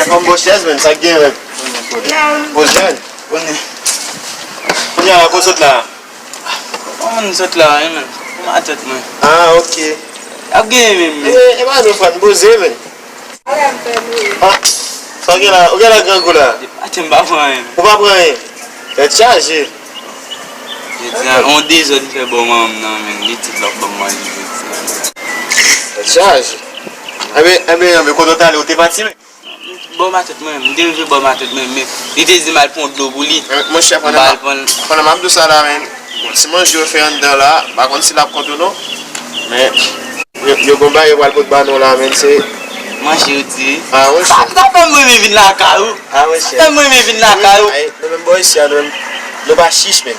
Chef an bo chez men, sa gen men. Pose jen. Koun ya la kon sot la? Kon sot la men. Matot men. Ah, ok. Ap gen men. E man nou fan, boze men. Ah, sa gen la, ou gen la gran kou la? Aten ba pran men. Ou pa pran yon? E chaje. On de zon fè bon man nan men. Li tit lop bon man. E chaje. Ebe, koto tale ou te pati men? Bon matot men. Mde yon fè bon matot men. Li te zi mal pon dlo bou li. Mon chef, konan mabdou sa la men. Si manj yo fè an dan la, bakon si lap kontou nou. Men, yo gomba yo wal pot ban nou la men se. Manj yo ti. Ah, mon chef. Sa fè mwen men vin la ka ou. Ah, mon chef. Fè mwen men vin la ka ou. Nou men boy si ya nou ba chiche men.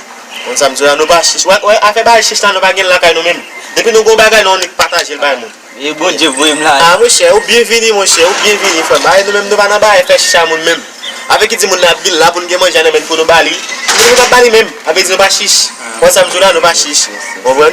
On samzou ya nou ba chiche. Wè, afe ba chiche la nou ba gen la kay nou men. Depi nou gomba gay nou on pataje l bay moun. E bon je voye m la. Ah, mon chef, ou bienveni mon chef, ou bienveni fèm. Ay, nou men nou ba nan ba fè chicha moun men. Avec qui dit mon bil là pour nous manger à pour nous bali. Nous pas bali même avec nous pas chiche. On samedi là nous pas chiche. Comprendre?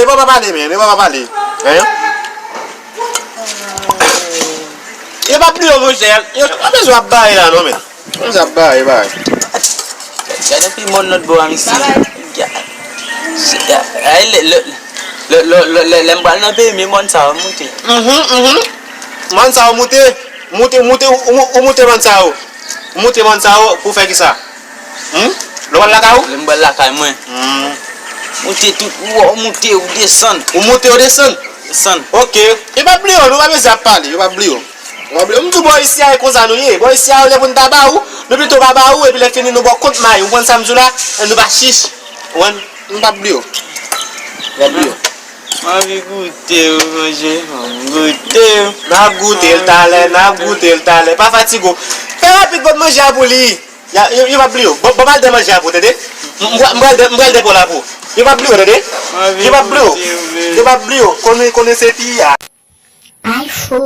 Bon pas parler mais pas parler. Hein? Il va plus mon cher. Il a besoin de bailler là non mais. On va bailler. Depuis mon notre beau ami ici. Le mbal n'a pas mais mon ça va monter. Man ça va monter man ça. Monter man ça pour faire qui ça? Le mbal la kaou? Le mbal la kaou moi. Monter tout ou monter ou descendre. Ou monter ou descendre? Descendre. OK. Et pas oublier, nous va besoin parler, il va oublier. On tout boy ici avec cause nous yé. Boy ici avec pour tabac ou, nous plutôt baba ou et puis les fini nous bon compte maille, on prend samedi là et nous va chiche. On pas oublier. Va oublier. Ma vie goûter manger, goûter. Na goûter le talent, pas fatigué. Fais rapide pour manger pour lui. Il va oublier. Bon mal de manger pour t'aider. M'gal de pour la pour. Il va oublier t'aider. Il va oublier. Connaissez qui a. iFood.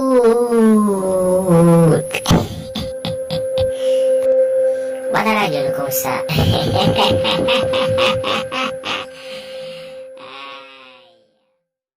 Guarda la io cosa.